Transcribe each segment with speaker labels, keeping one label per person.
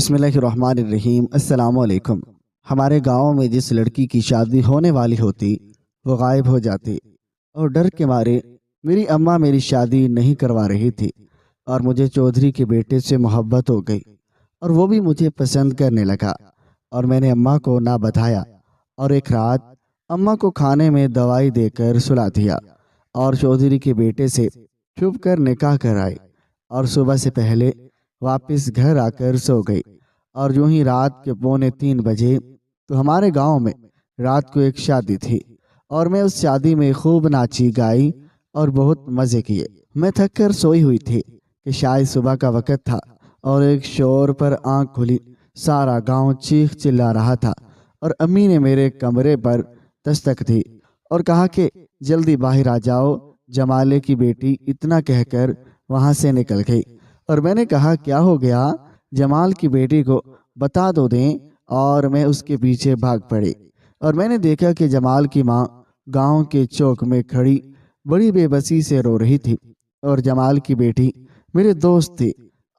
Speaker 1: بسم اللہ الرحمن الرحیم۔ السلام علیکم۔ ہمارے گاؤں میں جس لڑکی کی شادی ہونے والی ہوتی وہ غائب ہو جاتی، اور ڈر کے مارے میری اماں میری شادی نہیں کروا رہی تھی، اور مجھے چودھری کے بیٹے سے محبت ہو گئی اور وہ بھی مجھے پسند کرنے لگا، اور میں نے اماں کو نہ بتایا، اور ایک رات اماں کو کھانے میں دوائی دے کر سلا دیا اور چودھری کے بیٹے سے چھپ کر نکاح کرائی، اور صبح سے پہلے واپس گھر آ کر سو گئی۔ اور یوں ہی رات کے 2:45 بجے تو ہمارے گاؤں میں رات کو ایک شادی تھی، اور میں اس شادی میں خوب ناچی گائی اور بہت مزے کیے۔ میں تھک کر سوئی ہوئی تھی کہ شاید صبح کا وقت تھا، اور ایک شور پر آنکھ کھلی، سارا گاؤں چیخ چلا رہا تھا، اور امی نے میرے کمرے پر دستک دی اور کہا کہ جلدی باہر آ جاؤ، جمالے کی بیٹی اتنا کہہ کر وہاں سے نکل گئی۔ اور میں نے کہا کیا ہو گیا؟ جمال کی بیٹی کو بتا دو دیں، اور میں اس کے پیچھے بھاگ پڑی، اور میں نے دیکھا کہ جمال کی ماں گاؤں کے چوک میں کھڑی بڑی بے بسی سے رو رہی تھی، اور جمال کی بیٹی میرے دوست تھی،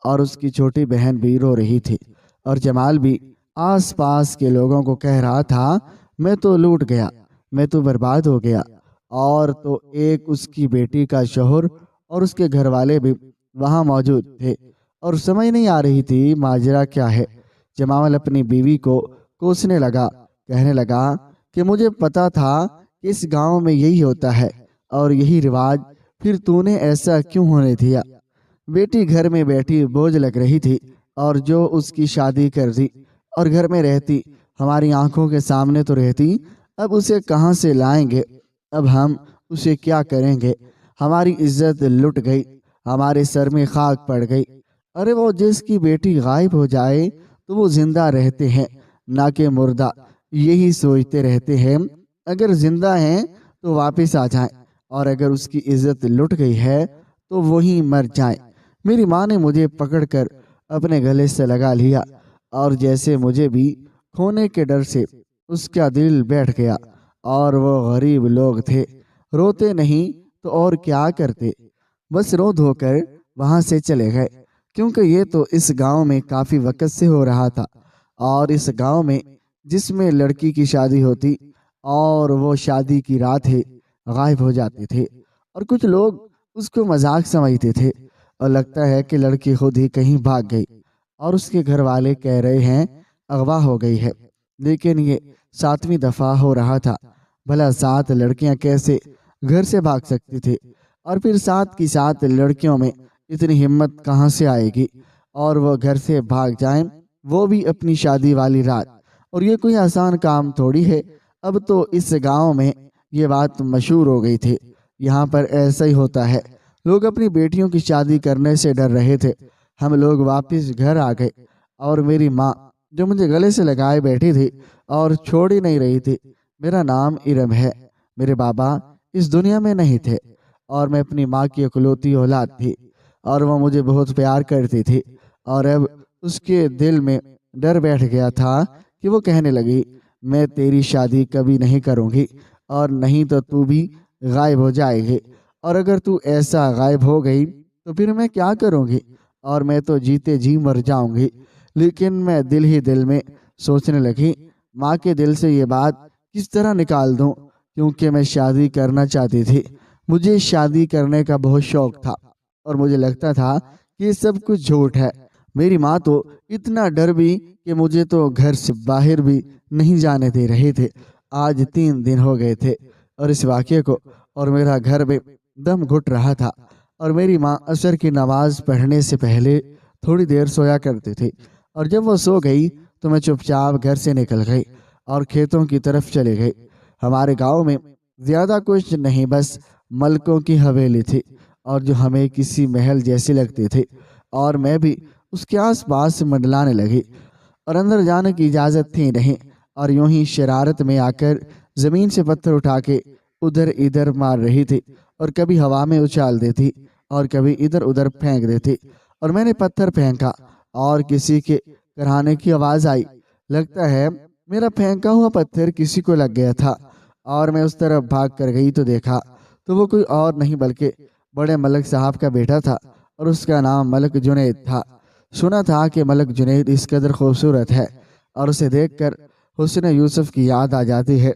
Speaker 1: اور اس کی چھوٹی بہن بھی رو رہی تھی، اور جمال بھی آس پاس کے لوگوں کو کہہ رہا تھا میں تو لوٹ گیا، میں تو برباد ہو گیا۔ اور تو ایک اس کی بیٹی کا شوہر اور اس کے گھر والے بھی وہاں موجود تھے، اور سمجھ نہیں آ رہی تھی ماجرا کیا ہے۔ جمال اپنی بیوی کو کوسنے لگا، کہنے لگا کہ مجھے پتا تھا کہ اس گاؤں میں یہی ہوتا ہے اور یہی رواج، پھر تو نے ایسا کیوں ہونے دیا؟ بیٹی گھر میں بیٹھی بوجھ لگ رہی تھی، اور جو اس کی شادی کر دی اور گھر میں رہتی، ہماری آنکھوں کے سامنے تو رہتی، اب اسے کہاں سے لائیں گے؟ اب ہم اسے کیا کریں گے؟ ہماری عزت لٹ گئی، ہمارے سر میں خاک پڑ گئی۔ ارے وہ جس کی بیٹی غائب ہو جائے تو وہ زندہ رہتے ہیں نہ کہ مردہ، یہی سوچتے رہتے ہیں اگر زندہ ہیں تو واپس آ جائیں، اور اگر اس کی عزت لٹ گئی ہے تو وہی مر جائیں۔ میری ماں نے مجھے پکڑ کر اپنے گلے سے لگا لیا، اور جیسے مجھے بھی کھونے کے ڈر سے اس کا دل بیٹھ گیا، اور وہ غریب لوگ تھے، روتے نہیں تو اور کیا کرتے، بس رو دھو کر وہاں سے چلے گئے، کیونکہ یہ تو اس گاؤں میں کافی وقت سے ہو رہا تھا، اور اس گاؤں میں جس میں لڑکی کی شادی ہوتی اور وہ شادی کی رات ہی غائب ہو جاتے تھے، اور کچھ لوگ اس کو مذاق سمجھتے تھے، اور لگتا ہے کہ لڑکی خود ہی کہیں بھاگ گئی، اور اس کے گھر والے کہہ رہے ہیں اغوا ہو گئی ہے، لیکن یہ 7ویں دفعہ ہو رہا تھا۔ بھلا 7 لڑکیاں کیسے گھر سے بھاگ سکتی تھی؟ اور پھر 7 کی 7 لڑکیوں میں اتنی ہمت کہاں سے آئے گی اور وہ گھر سے بھاگ جائیں، وہ بھی اپنی شادی والی رات؟ اور یہ کوئی آسان کام تھوڑی ہے۔ اب تو اس گاؤں میں یہ بات مشہور ہو گئی تھی، یہاں پر ایسا ہی ہوتا ہے، لوگ اپنی بیٹیوں کی شادی کرنے سے ڈر رہے تھے۔ ہم لوگ واپس گھر آ گئے، اور میری ماں جو مجھے گلے سے لگائے بیٹھی تھی اور چھوڑ ہی نہیں رہی تھی۔ میرا نام ارم ہے، میرے بابا اس دنیا میں نہیں تھے، اور میں اپنی ماں کی اکلوتی اولاد تھی، اور وہ مجھے بہت پیار کرتی تھی، اور اب اس کے دل میں ڈر بیٹھ گیا تھا کہ وہ کہنے لگی میں تیری شادی کبھی نہیں کروں گی، اور نہیں تو بھی غائب ہو جائے گی، اور اگر تو ایسا غائب ہو گئی تو پھر میں کیا کروں گی؟ اور میں تو جیتے جی مر جاؤں گی۔ لیکن میں دل ہی دل میں سوچنے لگی ماں کے دل سے یہ بات کس طرح نکال دوں، کیونکہ میں شادی کرنا چاہتی تھی، مجھے شادی کرنے کا بہت شوق تھا، اور مجھے لگتا تھا کہ یہ سب کچھ جھوٹ ہے۔ میری ماں تو اتنا ڈر بھی کہ مجھے تو گھر سے باہر بھی نہیں جانے دے رہے تھے۔ آج 3 دن ہو گئے تھے اور اس واقعے کو، اور میرا گھر میں دم گھٹ رہا تھا، اور میری ماں عصر کی نماز پڑھنے سے پہلے تھوڑی دیر سویا کرتی تھی، اور جب وہ سو گئی تو میں چپ چاپ گھر سے نکل گئی اور کھیتوں کی طرف چلے گئی۔ ہمارے گاؤں میں زیادہ کچھ نہیں، بس ملکوں کی حویلی تھی، اور جو ہمیں کسی محل جیسی لگتی تھی، اور میں بھی اس کے آس پاس منڈلانے لگی، اور اندر جانے کی اجازت تھی نہیں، اور یوں ہی شرارت میں آ کر زمین سے پتھر اٹھا کے ادھر ادھر مار رہی تھی، اور کبھی ہوا میں اچھال دیتی اور کبھی ادھر ادھر پھینک دیتی، اور میں نے پتھر پھینکا اور کسی کے کرانے کی آواز آئی، لگتا ہے میرا پھینکا ہوا پتھر کسی کو لگ گیا تھا، اور میں اس طرف بھاگ کر گئی تو دیکھا تو وہ کوئی اور نہیں بلکہ بڑے ملک صاحب کا بیٹا تھا، اور اس کا نام ملک جنید تھا۔ سنا تھا کہ ملک جنید اس قدر خوبصورت ہے اور اسے دیکھ کر حسن یوسف کی یاد آ جاتی ہے۔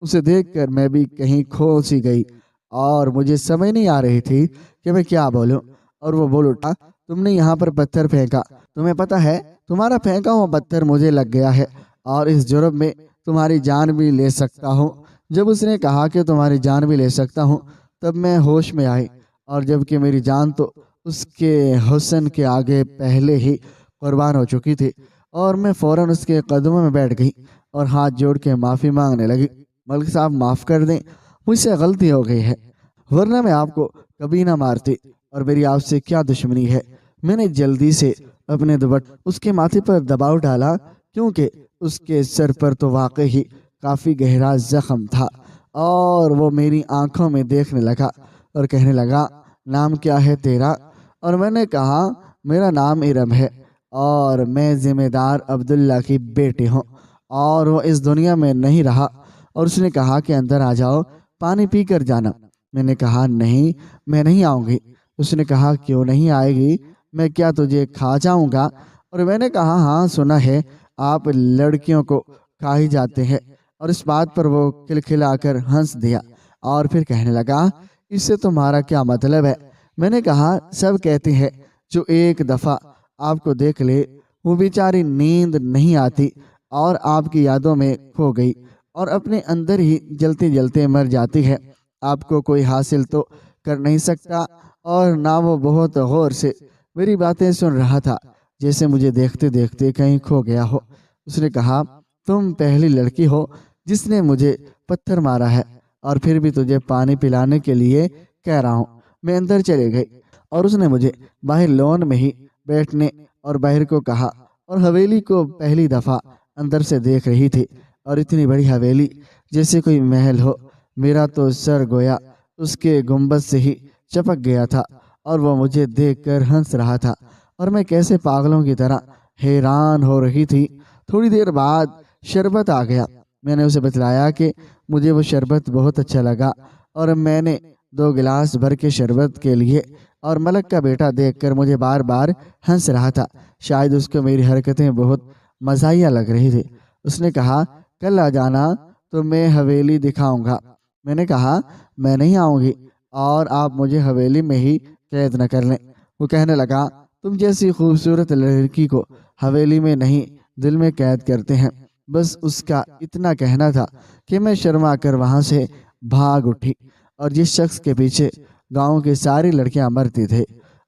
Speaker 1: اسے دیکھ کر میں بھی کہیں کھو سی گئی اور مجھے سمجھ نہیں آ رہی تھی کہ میں کیا بولوں۔ اور وہ بول اٹھا، تم نے یہاں پر پتھر پھینکا، تمہیں پتہ ہے تمہارا پھینکا ہوا پتھر مجھے لگ گیا ہے اور اس جرم میں تمہاری جان بھی لے سکتا ہوں۔ جب اس نے کہا کہ تمہاری جان بھی لے سکتا ہوں تب میں ہوش میں آئی، اور جب کہ میری جان تو اس کے حسن کے آگے پہلے ہی قربان ہو چکی تھی، اور میں فوراً اس کے قدموں میں بیٹھ گئی اور ہاتھ جوڑ کے معافی مانگنے لگی۔ ملک صاحب معاف کر دیں، مجھ سے غلطی ہو گئی ہے، ورنہ میں آپ کو کبھی نہ مارتی، اور میری آپ سے کیا دشمنی ہے۔ میں نے جلدی سے اپنے دوپٹہ اس کے ماتھے پر دباؤ ڈالا، کیونکہ اس کے سر پر تو واقعی کافی گہرا زخم تھا، اور وہ میری آنکھوں میں دیکھنے لگا اور کہنے لگا، نام کیا ہے تیرا؟ اور میں نے کہا، میرا نام ارم ہے اور میں ذمہ دار عبداللہ کی بیٹی ہوں، اور وہ اس دنیا میں نہیں رہا۔ اور اس نے کہا کہ اندر آ جاؤ، پانی پی کر جانا۔ میں نے کہا، نہیں، میں نہیں آؤں گی۔ اس نے کہا، کیوں نہیں آئے گی؟ میں کیا تجھے کھا جاؤں گا؟ اور میں نے کہا، ہاں سنا ہے آپ لڑکیوں کو کھا ہی جاتے ہیں۔ اور اس بات پر وہ کھلکھلا کر ہنس دیا اور پھر کہنے لگا، اس سے تمہارا کیا مطلب ہے؟ میں نے کہا، سب کہتے ہیں جو ایک دفعہ آپ کو دیکھ لے وہ بیچاری نیند نہیں آتی اور آپ کی یادوں میں کھو گئی اور اپنے اندر ہی جلتے جلتے مر جاتی ہے۔ آپ کو کوئی حاصل تو کر نہیں سکتا۔ اور نہ وہ بہت غور سے میری باتیں سن رہا تھا، جیسے مجھے دیکھتے دیکھتے کہیں کھو گیا ہو۔ اس نے کہا، تم پہلی لڑکی ہو جس نے مجھے پتھر مارا ہے، اور پھر بھی تجھے پانی پلانے کے لیے کہہ رہا ہوں۔ میں اندر چلے گئی اور اس نے مجھے باہر لون میں ہی بیٹھنے اور باہر کو کہا، اور حویلی کو پہلی دفعہ اندر سے دیکھ رہی تھی، اور اتنی بڑی حویلی جیسے کوئی محل ہو۔ میرا تو سر گویا اس کے گنبد سے ہی چپک گیا تھا، اور وہ مجھے دیکھ کر ہنس رہا تھا، اور میں کیسے پاگلوں کی طرح حیران ہو رہی تھی۔ تھوڑی دیر بعد شربت آ گیا۔ میں نے اسے بتلایا کہ مجھے وہ شربت بہت اچھا لگا، اور میں نے 2 گلاس بھر کے شربت کے لیے، اور ملک کا بیٹا دیکھ کر مجھے بار بار ہنس رہا تھا۔ شاید اس کو میری حرکتیں بہت مزاحیہ لگ رہی تھی۔ اس نے کہا، کل آ جانا تو میں حویلی دکھاؤں گا۔ میں نے کہا، میں نہیں آؤں گی، اور آپ مجھے حویلی میں ہی قید نہ کر لیں۔ وہ کہنے لگا، تم جیسی خوبصورت لڑکی کو حویلی میں نہیں دل میں قید کرتے ہیں۔ بس اس کا اتنا کہنا تھا کہ میں شرما کر وہاں سے بھاگ اٹھی، اور جس شخص کے پیچھے گاؤں کی ساری لڑکیاں مرتی تھے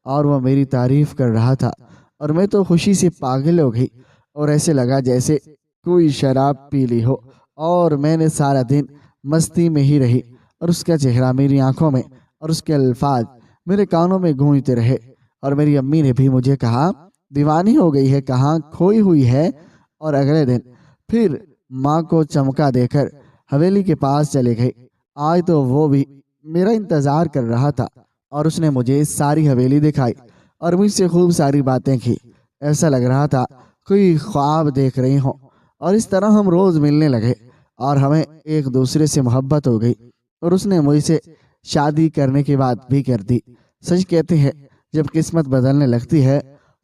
Speaker 1: اور وہ میری تعریف کر رہا تھا، اور میں تو خوشی سے پاگل ہو گئی، اور ایسے لگا جیسے کوئی شراب پی لی ہو، اور میں نے سارا دن مستی میں ہی رہی، اور اس کا چہرہ میری آنکھوں میں اور اس کے الفاظ میرے کانوں میں گونجتے رہے۔ اور میری امی نے بھی مجھے کہا، دیوانی ہو گئی ہے، کہاں کھوئی ہوئی ہے۔ اور اگلے دن پھر ماں کو چمکا دے کر حویلی کے پاس چلے گئی۔ آج تو وہ بھی میرا انتظار کر رہا تھا، اور اس نے مجھے ساری حویلی دکھائی اور مجھ سے خوب ساری باتیں کی۔ ایسا لگ رہا تھا کوئی خواب دیکھ رہی ہوں، اور اس طرح ہم روز ملنے لگے، اور ہمیں ایک دوسرے سے محبت ہو گئی، اور اس نے مجھ سے شادی کرنے کی بات بھی کر دی۔ سچ کہتے ہیں، جب قسمت بدلنے لگتی ہے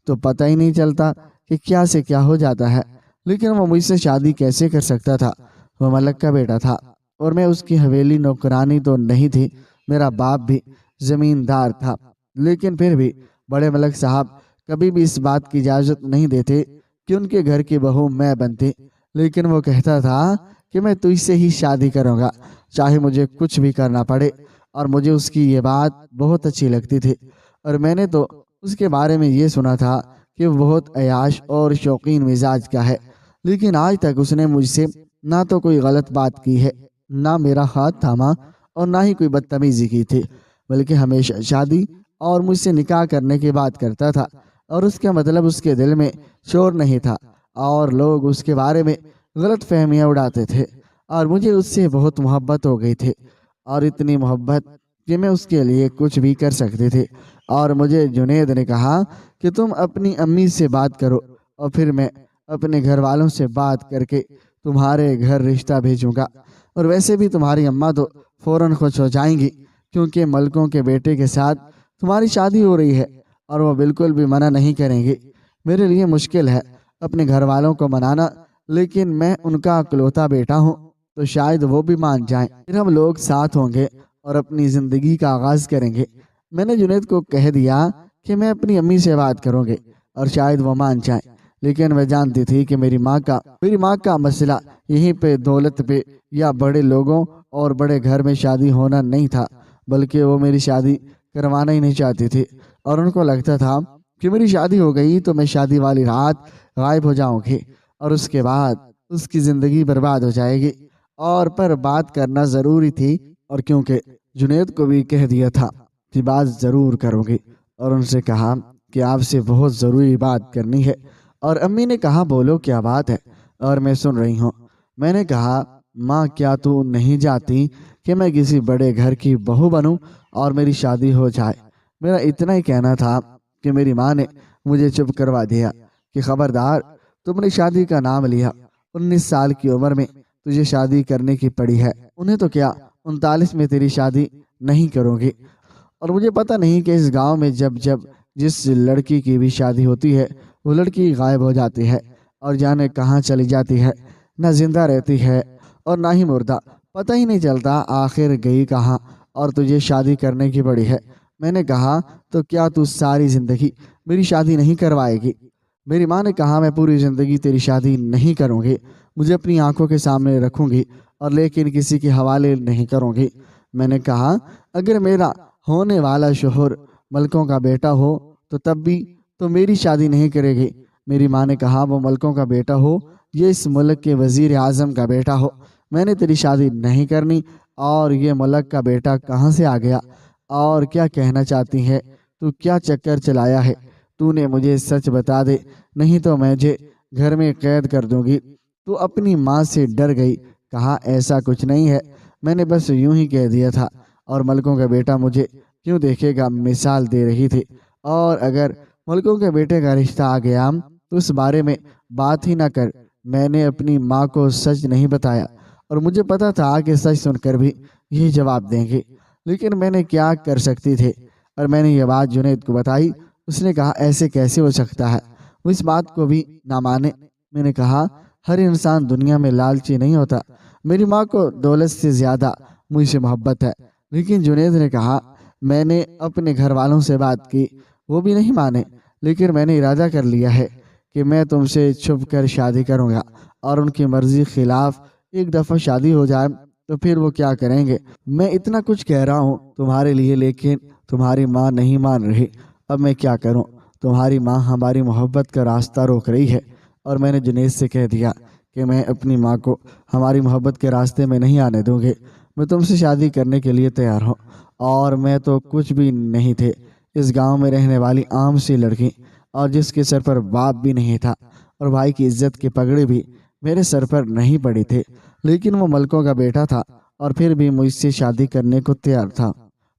Speaker 1: تو پتہ ہی نہیں چلتا کہ کیا سے کیا ہو جاتا ہے۔ لیکن وہ مجھ سے شادی کیسے کر سکتا تھا؟ وہ ملک کا بیٹا تھا، اور میں اس کی حویلی نوکرانی تو نہیں تھی۔ میرا باپ بھی زمیندار تھا، لیکن پھر بھی بڑے ملک صاحب کبھی بھی اس بات کی اجازت نہیں دیتے کہ ان کے گھر کی بہو میں بنتی۔ لیکن وہ کہتا تھا کہ میں تجھ سے ہی شادی کروں گا، چاہے مجھے کچھ بھی کرنا پڑے، اور مجھے اس کی یہ بات بہت اچھی لگتی تھی۔ اور میں نے تو اس کے بارے میں یہ سنا تھا کہ وہ بہت عیاش اور شوقین مزاج کا ہے، لیکن آج تک اس نے مجھ سے نہ تو کوئی غلط بات کی ہے، نہ میرا ہاتھ تھاما، اور نہ ہی کوئی بدتمیزی کی تھی، بلکہ ہمیشہ شادی اور مجھ سے نکاح کرنے کی بات کرتا تھا۔ اور اس کا مطلب اس کے دل میں شور نہیں تھا، اور لوگ اس کے بارے میں غلط فہمیاں اڑاتے تھے، اور مجھے اس سے بہت محبت ہو گئی تھی، اور اتنی محبت کہ میں اس کے لیے کچھ بھی کر سکتی تھی۔ اور مجھے جنید نے کہا کہ تم اپنی امی سے بات کرو، اور پھر میں اپنے گھر والوں سے بات کر کے تمہارے گھر رشتہ بھیجوں گا۔ اور ویسے بھی تمہاری اماں تو فوراً خوش ہو جائیں گی، کیونکہ ملکوں کے بیٹے کے ساتھ تمہاری شادی ہو رہی ہے، اور وہ بالکل بھی منع نہیں کریں گی۔ میرے لیے مشکل ہے اپنے گھر والوں کو منانا، لیکن میں ان کا اکلوتا بیٹا ہوں تو شاید وہ بھی مان جائیں، پھر ہم لوگ ساتھ ہوں گے اور اپنی زندگی کا آغاز کریں گے۔ میں نے جنید کو کہہ دیا کہ میں اپنی امی سے بات کروں گے اور شاید وہ مان جائیں، لیکن میں جانتی تھی کہ میری ماں کا مسئلہ یہیں پہ دولت پہ یا بڑے لوگوں اور بڑے گھر میں شادی ہونا نہیں تھا، بلکہ وہ میری شادی کروانا ہی نہیں چاہتی تھی، اور ان کو لگتا تھا کہ میری شادی ہو گئی تو میں شادی والی رات غائب ہو جاؤں گی اور اس کے بعد اس کی زندگی برباد ہو جائے گی، اور پر بات کرنا ضروری تھی، اور کیونکہ جنید کو بھی کہہ دیا تھا کہ بات ضرور کروں گی، اور ان سے کہا کہ آپ سے بہت ضروری بات کرنی ہے، اور امی نے کہا بولو کیا بات ہے، اور میں سن رہی ہوں۔ میں نے کہا ماں کیا تو نہیں چاہتی کہ میں کسی بڑے گھر کی بہو بنوں اور میری شادی ہو جائے؟ میرا اتنا ہی کہنا تھا کہ میری ماں نے مجھے چپ کروا دیا کہ خبردار، تم نے شادی کا نام لیا، 19 سال کی عمر میں تجھے شادی کرنے کی پڑی ہے، انہیں تو کیا 39 میں تیری شادی نہیں کروں گی؟ اور مجھے پتہ نہیں کہ اس گاؤں میں جب جس لڑکی کی بھی شادی ہوتی ہے وہ لڑکی غائب ہو جاتی ہے اور جانے کہاں چلی جاتی ہے، نہ زندہ رہتی ہے اور نہ ہی مردہ، پتہ ہی نہیں چلتا آخر گئی کہاں، اور تجھے شادی کرنے کی پڑی ہے۔ میں نے کہا تو کیا تو ساری زندگی میری شادی نہیں کروائے گی؟ میری ماں نے کہا میں پوری زندگی تیری شادی نہیں کروں گی، مجھے اپنی آنکھوں کے سامنے رکھوں گی اور لیکن کسی کے حوالے نہیں کروں گی۔ میں نے کہا اگر میرا ہونے والا شوہر ملکوں کا بیٹا ہو تو تب بھی تو میری شادی نہیں کرے گی۔ میری ماں نے کہا وہ ملکوں کا بیٹا ہو یہ اس ملک کے وزیر اعظم کا بیٹا ہو، میں نے تیری شادی نہیں کرنی، اور یہ ملک کا بیٹا کہاں سے آ گیا؟ اور کیا کہنا چاہتی ہے تو؟ کیا چکر چلایا ہے تو نے؟ مجھے سچ بتا دے، نہیں تو مجھے گھر میں قید کر دوں گی۔ تو اپنی ماں سے ڈر گئی۔ کہا ایسا کچھ نہیں ہے، میں نے بس یوں ہی کہہ دیا تھا، اور ملکوں کا بیٹا مجھے کیوں دیکھے گا؟ مثال دے رہی تھی، اور اگر ملکوں کے بیٹے کا رشتہ آ گیا تو اس بارے میں بات ہی نہ کر۔ میں نے اپنی ماں کو سچ نہیں بتایا، اور مجھے پتا تھا کہ سچ سن کر بھی یہی جواب دیں گے، لیکن میں نے کیا کر سکتی تھی؟ اور میں نے یہ بات جنید کو بتائی۔ اس نے کہا ایسے کیسے ہو سکتا ہے، وہ اس بات کو بھی نہ مانے۔ میں نے کہا ہر انسان دنیا میں لالچی نہیں ہوتا، میری ماں کو دولت سے زیادہ مجھ سے محبت ہے۔ لیکن جنید نے کہا میں نے اپنے گھر والوں سے بات کی، وہ بھی نہیں مانے، لیکن میں نے ارادہ کر لیا ہے کہ میں تم سے چھپ کر شادی کروں گا، اور ان کی مرضی خلاف ایک دفعہ شادی ہو جائے تو پھر وہ کیا کریں گے؟ میں اتنا کچھ کہہ رہا ہوں تمہارے لیے، لیکن تمہاری ماں نہیں مان رہی۔ اب میں کیا کروں؟ تمہاری ماں ہماری محبت کا راستہ روک رہی ہے، اور میں نے جنید سے کہہ دیا کہ میں اپنی ماں کو ہماری محبت کے راستے میں نہیں آنے دوں گی۔ میں تم سے شادی کرنے کے لیے تیار ہوں، اور میں تو کچھ بھی نہیں تھے، اس گاؤں میں رہنے والی عام سی لڑکی، اور جس کے سر پر باپ بھی نہیں تھا اور بھائی کی عزت کے پگڑے بھی میرے سر پر نہیں پڑی تھی، لیکن وہ ملکوں کا بیٹا تھا اور پھر بھی مجھ سے شادی کرنے کو تیار تھا،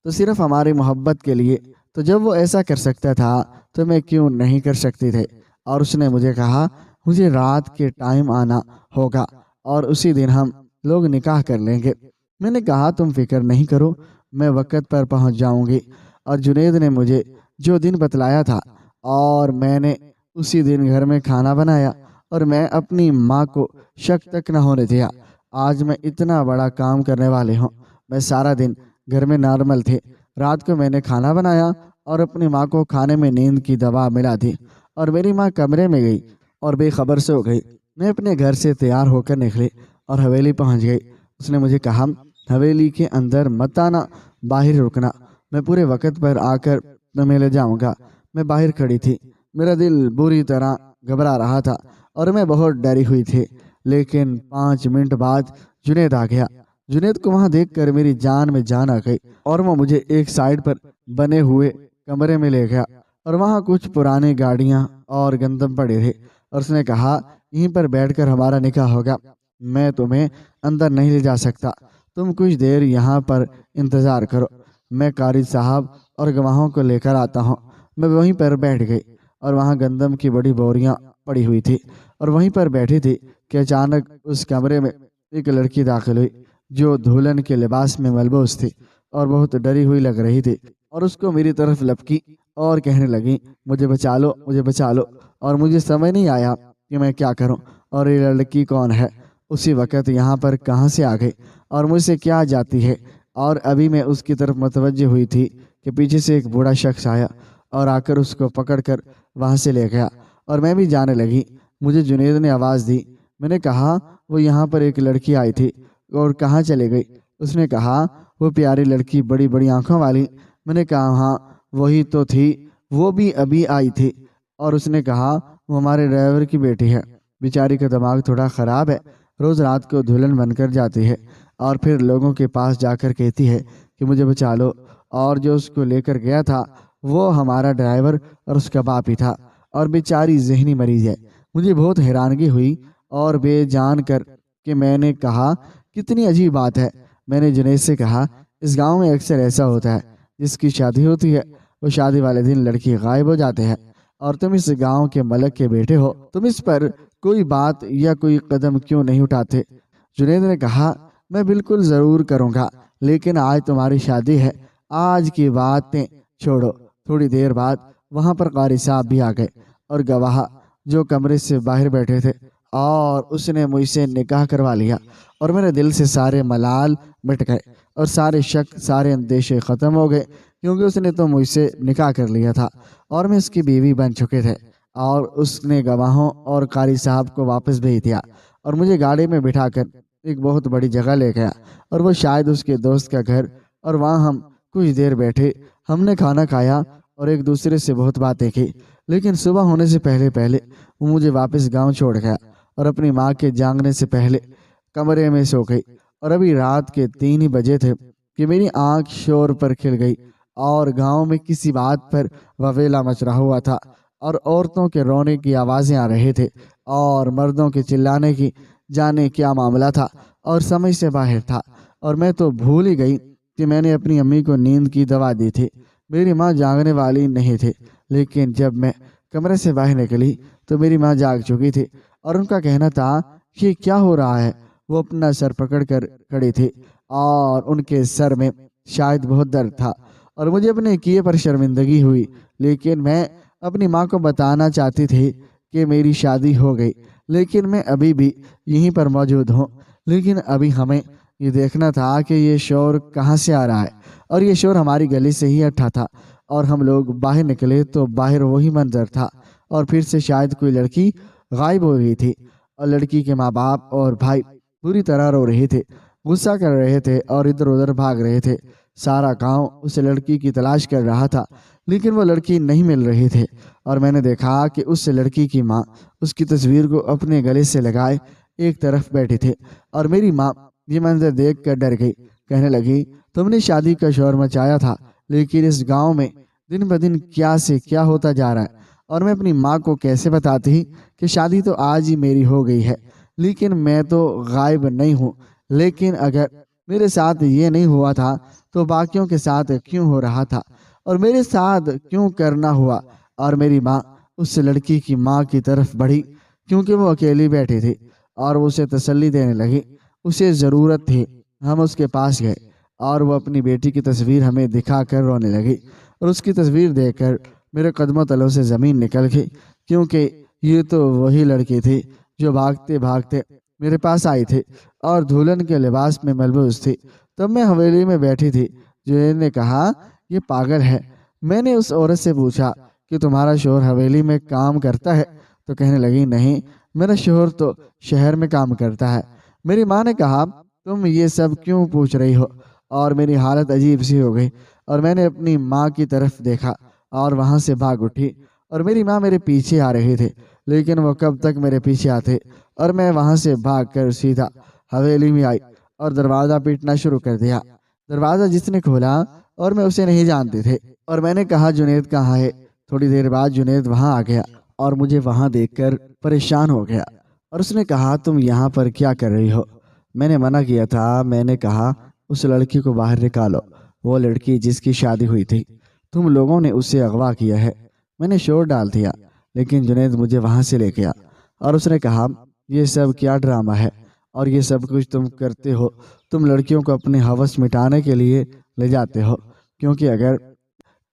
Speaker 1: تو صرف ہماری محبت کے لیے۔ تو جب وہ ایسا کر سکتا تھا تو میں کیوں نہیں کر سکتی تھے؟ اور اس نے مجھے کہا مجھے رات کے ٹائم آنا ہوگا اور اسی دن ہم لوگ نکاح کر لیں گے۔ میں نے کہا تم فکر نہیں کرو، میں وقت پر پہنچ جاؤں گی۔ اور جنید نے مجھے جو دن بتلایا تھا اور میں نے اسی دن گھر میں کھانا بنایا، اور میں اپنی ماں کو شک تک نہ ہونے دیا۔ آج میں اتنا بڑا کام کرنے والے ہوں۔ میں سارا دن گھر میں نارمل تھے، رات کو میں نے کھانا بنایا اور اپنی ماں کو کھانے میں نیند کی دوا ملا دی، اور میری ماں کمرے میں گئی اور بے خبر سو گئی۔ میں اپنے گھر سے تیار ہو کر نکلی اور حویلی پہنچ گئی۔ اس نے مجھے کہا حویلی کے اندر مت آنا، باہر رکنا، میں پورے وقت پر آ کر تمہیں لے جاؤں گا۔ میں باہر کھڑی تھی، میرا دل بری طرح گھبرا رہا تھا اور میں بہت ڈری ہوئی تھی، لیکن 5 منٹ بعد جنید آ گیا۔ جنید کو وہاں دیکھ کر میری جان میں جان آ گئی، اور وہ مجھے ایک سائڈ پر بنے ہوئے کمرے میں لے گیا، اور وہاں کچھ پرانی گاڑیاں اور گندم پڑے تھے، اور اس نے کہا یہیں پر بیٹھ کر ہمارا نکاح ہوگا، میں تمہیں اندر نہیں لے جا سکتا، تم کچھ دیر یہاں پر انتظار کرو، میں قاری صاحب اور گواہوں کو لے کر آتا ہوں۔ میں وہیں پر بیٹھ گئی، اور وہاں گندم کی بڑی بوریاں پڑی ہوئی تھی، اور وہیں پر بیٹھی تھی کہ اچانک اس کمرے میں ایک لڑکی داخل ہوئی جو دلہن کے لباس میں ملبوس تھی اور بہت ڈری ہوئی لگ رہی تھی، اور اس کو میری طرف لپکی اور کہنے لگیں مجھے بچا لو، مجھے بچا لو، اور مجھے سمجھ نہیں آیا کہ میں کیا کروں اور یہ لڑکی کون ہے، اسی وقت یہاں پر کہاں سے آ گئی اور مجھ سے کیا جاتی ہے۔ اور ابھی میں اس کی طرف متوجہ ہوئی تھی کہ پیچھے سے ایک بوڑھا شخص آیا اور آ کر اس کو پکڑ کر وہاں سے لے گیا اور میں بھی جانے لگی۔ مجھے جنید نے آواز دی، میں نے کہا وہ یہاں پر ایک لڑکی آئی تھی اور کہاں چلے گئی؟ اس نے کہا وہ پیاری لڑکی بڑی بڑی آنکھوں والی۔ میں نے کہا ہاں وہی تو تھی، وہ بھی ابھی آئی تھی۔ اور اس نے کہا وہ ہمارے ڈرائیور کی بیٹی ہے، بیچاری کا دماغ تھوڑا خراب ہے، روز رات کو دلہن بن کر جاتی ہے اور پھر لوگوں کے پاس جا کر کہتی ہے کہ مجھے بچا لو، اور جو اس کو لے کر گیا تھا وہ ہمارا ڈرائیور اور اس کا باپ ہی تھا، اور بیچاری ذہنی مریض ہے۔ مجھے بہت حیرانگی ہوئی اور بے جان کر کہ میں نے کہا کتنی عجیب بات ہے۔ میں نے جنید سے کہا اس گاؤں میں اکثر ایسا ہوتا ہے، جس کی شادی ہوتی ہے وہ شادی والے دن لڑکی غائب ہو جاتے ہیں، اور تم اس گاؤں کے ملک کے بیٹے ہو، تم اس پر کوئی بات یا کوئی قدم کیوں نہیں اٹھاتے؟ جنید نے کہا میں بالکل ضرور کروں گا، لیکن آج تمہاری شادی ہے، آج کی باتیں چھوڑو۔ تھوڑی دیر بعد وہاں پر قاری صاحب بھی آ گئے اور گواہ جو کمرے سے باہر بیٹھے تھے، اور اس نے مجھ سے نکاح کروا لیا، اور میرے دل سے سارے ملال مٹ گئے اور سارے شک، سارے اندیشے ختم ہو گئے، کیونکہ اس نے تو مجھ سے نکاح کر لیا تھا اور میں اس کی بیوی بن چکے تھے۔ اور اس نے گواہوں اور قاری صاحب کو واپس بھیج دیا اور مجھے گاڑی میں بٹھا کر ایک بہت بڑی جگہ لے گیا، اور وہ شاید اس کے دوست کا گھر، اور وہاں ہم کچھ دیر بیٹھے، ہم نے کھانا کھایا اور ایک دوسرے سے بہت باتیں کی، لیکن صبح ہونے سے پہلے پہلے وہ مجھے واپس گاؤں چھوڑ گیا اور اپنی ماں کے جاگنے سے پہلے کمرے میں سو گئی۔ اور ابھی رات کے 3 ہی بجے تھے کہ میری آنکھ شور پر کھل گئی، اور گاؤں میں کسی بات پر وویلا مچ رہا ہوا تھا، اور عورتوں کے رونے کی آوازیں آ رہے تھے اور مردوں کے چلانے کی، جانے کیا معاملہ تھا اور سمجھ سے باہر تھا۔ اور میں تو بھول ہی گئی کہ میں نے اپنی امی کو نیند کی دوا دی تھی۔ میری ماں جاگنے والی نہیں تھی، لیکن جب میں کمرے سے باہر نکلی تو میری ماں جاگ چکی تھی، اور ان کا کہنا تھا کہ کیا ہو رہا ہے۔ وہ اپنا سر پکڑ کر کھڑی تھی اور ان کے سر میں شاید بہت درد تھا، اور مجھے اپنے کیے پر شرمندگی ہوئی، لیکن میں اپنی ماں کو بتانا چاہتی تھی کہ میری شادی ہو گئی، لیکن میں ابھی بھی یہیں پر موجود ہوں۔ لیکن ابھی ہمیں یہ دیکھنا تھا کہ یہ شور کہاں سے آ رہا ہے، اور یہ شور ہماری گلی سے ہی اٹھا تھا، اور ہم لوگ باہر نکلے تو باہر وہی منظر تھا، اور پھر سے شاید کوئی لڑکی غائب ہو گئی تھی، اور لڑکی کے ماں باپ اور بھائی پوری طرح رو رہے تھے، غصہ کر رہے تھے اور ادھر ادھر بھاگ رہے تھے۔ سارا گاؤں اس لڑکی کی تلاش کر رہا تھا، لیکن وہ لڑکی نہیں مل رہی تھی، اور میں نے دیکھا کہ اس لڑکی کی ماں اس کی تصویر کو اپنے گلے سے لگائے ایک طرف بیٹھی تھی، اور میری ماں یہ منظر دیکھ کر ڈر گئی، کہنے لگی تم نے شادی کا شور مچایا تھا، لیکن اس گاؤں میں دن بدن کیا سے کیا ہوتا جا رہا ہے، اور میں اپنی ماں کو کیسے بتاتی کہ شادی تو آج ہی میری ہو گئی ہے، لیکن میں تو غائب نہیں ہوں۔ لیکن اگر میرے ساتھ یہ نہیں ہوا تھا تو باقیوں کے ساتھ کیوں ہو رہا تھا، اور میرے ساتھ کیوں کرنا ہوا؟ اور میری ماں اس لڑکی کی ماں کی طرف بڑھی، کیونکہ وہ اکیلی بیٹھی تھی، اور وہ اسے تسلی دینے لگی، اسے ضرورت تھی۔ ہم اس کے پاس گئے اور وہ اپنی بیٹی کی تصویر ہمیں دکھا کر رونے لگی، اور اس کی تصویر دیکھ کر میرے قدموں تلوں سے زمین نکل گئی، کیونکہ یہ تو وہی لڑکی تھی جو بھاگتے بھاگتے میرے پاس آئی تھی اور دلہن کے لباس میں ملبوس تھی۔ تب میں حویلی میں بیٹھی تھی۔ جنید نے کہا یہ پاگل ہے۔ میں نے اس عورت سے پوچھا کہ تمہارا شوہر حویلی میں کام کرتا ہے؟ تو کہنے لگی نہیں، میرا شوہر تو شہر میں کام کرتا ہے۔ میری ماں نے کہا تم یہ سب کیوں پوچھ رہی ہو؟ اور میری حالت عجیب سی ہو گئی، اور میں نے اپنی ماں کی طرف دیکھا اور وہاں سے بھاگ اٹھی، اور میری ماں میرے پیچھے آ رہی تھی، لیکن وہ کب تک میرے پیچھے آتے؟ اور میں وہاں سے بھاگ کر سیدھا حویلی میں آئی اور دروازہ پیٹنا شروع کر دیا۔ دروازہ جس نے کھولا اور میں اسے نہیں جانتے تھے، اور میں نے کہا جنید کہاں ہے؟ تھوڑی دیر بعد جنید وہاں آ گیا اور مجھے وہاں دیکھ کر پریشان ہو گیا، اور اس نے کہا تم یہاں پر کیا کر رہی ہو؟ میں نے منع کیا تھا۔ میں نے کہا اس لڑکی کو باہر نکالو، وہ لڑکی جس کی شادی ہوئی تھی، تم لوگوں نے اسے اغوا کیا ہے۔ میں نے شور ڈال دیا، لیکن جنید مجھے وہاں سے لے گیا، اور اس نے کہا یہ سب کیا ڈرامہ ہے، اور یہ سب کچھ تم کرتے ہو، تم لڑکیوں کو اپنے ہوس مٹانے کے لیے لے جاتے ہو، کیونکہ اگر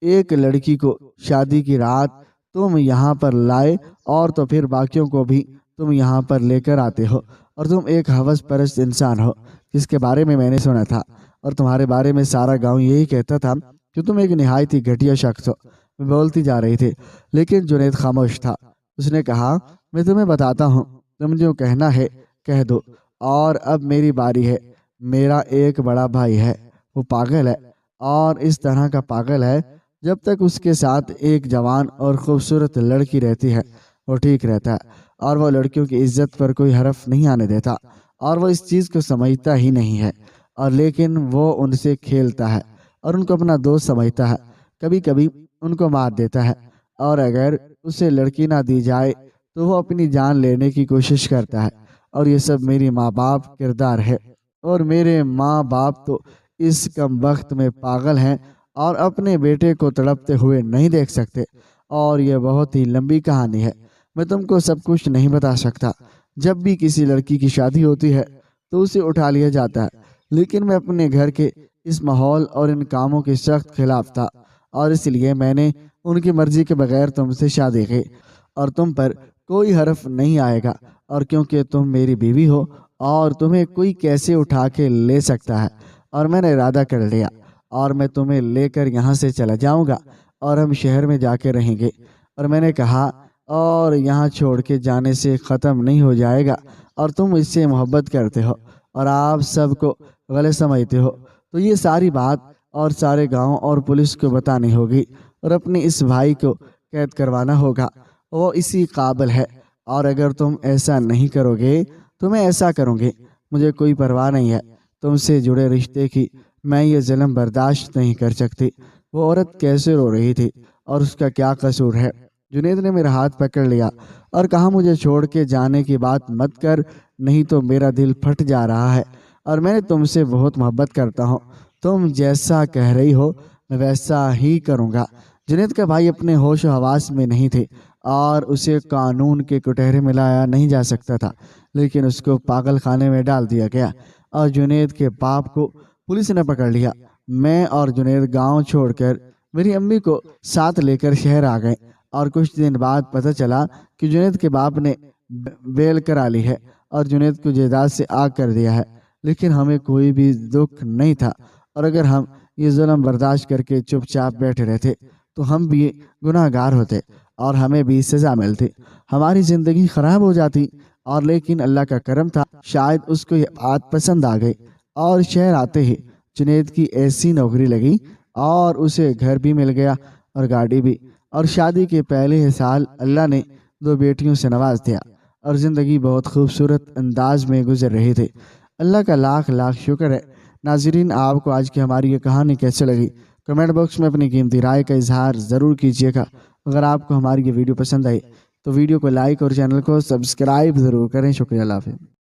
Speaker 1: ایک لڑکی کو شادی کی رات تم یہاں پر لائے اور تو پھر باقیوں کو بھی تم یہاں پر لے کر آتے ہو، اور تم ایک ہوس پرست انسان ہو جس کے بارے میں نے سنا تھا، اور تمہارے بارے میں سارا گاؤں یہی کہتا تھا کہ تم ایک نہایت ہی گھٹیا شخص ہو۔ میں بولتی جا رہی تھی لیکن جنید خاموش تھا۔ اس نے کہا، میں تمہیں بتاتا ہوں، تم جو کہنا ہے کہہ دو، اور اب میری باری ہے۔ میرا ایک بڑا بھائی ہے، وہ پاگل ہے، اور اس طرح کا پاگل ہے جب تک اس کے ساتھ ایک جوان اور خوبصورت لڑکی رہتی ہے وہ ٹھیک رہتا ہے، اور وہ لڑکیوں کی عزت پر کوئی حرف نہیں آنے دیتا، اور وہ اس چیز کو سمجھتا ہی نہیں ہے، اور لیکن وہ ان سے کھیلتا ہے اور ان کو اپنا دوست سمجھتا ہے، کبھی کبھی ان کو مار دیتا ہے، اور اگر اسے لڑکی نہ دی جائے تو وہ اپنی جان لینے کی کوشش کرتا ہے، اور یہ سب میری ماں باپ کردار ہے، اور میرے ماں باپ تو اس کم وقت میں پاگل ہیں اور اپنے بیٹے کو تڑپتے ہوئے نہیں دیکھ سکتے، اور یہ بہت ہی لمبی کہانی ہے، میں تم کو سب کچھ نہیں بتا سکتا۔ جب بھی کسی لڑکی کی شادی ہوتی ہے تو اسے اٹھا لیا جاتا ہے، لیکن میں اپنے گھر کے اس ماحول اور ان کاموں کے سخت خلاف تھا، اور اس لیے میں نے ان کی مرضی کے بغیر تم سے شادی کی، اور تم پر کوئی حرف نہیں آئے گا، اور کیونکہ تم میری بیوی ہو اور تمہیں کوئی کیسے اٹھا کے لے سکتا ہے، اور میں نے ارادہ کر لیا، اور میں تمہیں لے کر یہاں سے چلا جاؤں گا، اور ہم شہر میں جا کے رہیں گے۔ اور میں نے کہا، اور یہاں چھوڑ کے جانے سے ختم نہیں ہو جائے گا، اور تم اس سے محبت کرتے ہو اور آپ سب کو غلط سمجھتے ہو، تو یہ ساری بات اور سارے گاؤں اور پولیس کو بتانی ہوگی، اور اپنے اس بھائی کو قید کروانا ہوگا، وہ اسی قابل ہے، اور اگر تم ایسا نہیں کرو گے تو میں ایسا کروں گی۔ مجھے کوئی پرواہ نہیں ہے تم سے جڑے رشتے کی، میں یہ ظلم برداشت نہیں کر سکتی۔ وہ عورت کیسے رو رہی تھی اور اس کا کیا قصور ہے؟ جنید نے میرا ہاتھ پکڑ لیا اور کہا، مجھے چھوڑ کے جانے کی بات مت کر، نہیں تو میرا دل پھٹ جا رہا ہے، اور میں تم سے بہت محبت کرتا ہوں، تم جیسا کہہ رہی ہو میں ویسا ہی کروں گا۔ جنید کا بھائی اپنے ہوش و حواس میں نہیں تھے، اور اسے قانون کے کٹہرے میں لایا نہیں جا سکتا تھا، لیکن اس کو پاگل خانے میں ڈال دیا گیا، اور جنید کے باپ کو پولیس نے پکڑ لیا۔ میں اور جنید گاؤں چھوڑ کر میری امی کو ساتھ لے کر شہر آ گئے، اور کچھ دن بعد پتہ چلا کہ جنید کے باپ نے بیل کرا لی ہے اور جنید کو جائیداد سے آگ کر دیا ہے، لیکن ہمیں کوئی بھی دکھ نہیں تھا، اور اگر ہم یہ ظلم برداشت کر کے چپ چاپ بیٹھے رہتے تو ہم بھی گناہ گار ہوتے اور ہمیں بھی سزا ملتی، ہماری زندگی خراب ہو جاتی، اور لیکن اللہ کا کرم تھا، شاید اس کو یہ بات پسند آ گئی، اور شہر آتے ہی جنید کی ایسی نوکری لگی اور اسے گھر بھی مل گیا اور گاڑی بھی، اور شادی کے پہلے سال اللہ نے 2 بیٹیوں سے نواز دیا، اور زندگی بہت خوبصورت انداز میں گزر رہی تھی۔ اللہ کا لاکھ لاکھ شکر ہے۔ ناظرین، آپ کو آج کی ہماری یہ کہانی کیسے لگی؟ کمنٹ باکس میں اپنی قیمتی رائے کا اظہار ضرور کیجیے گا۔ اگر آپ کو ہماری یہ ویڈیو پسند آئی تو ویڈیو کو لائک اور چینل کو سبسکرائب ضرور کریں۔ شکریہ، اللہ حافظ۔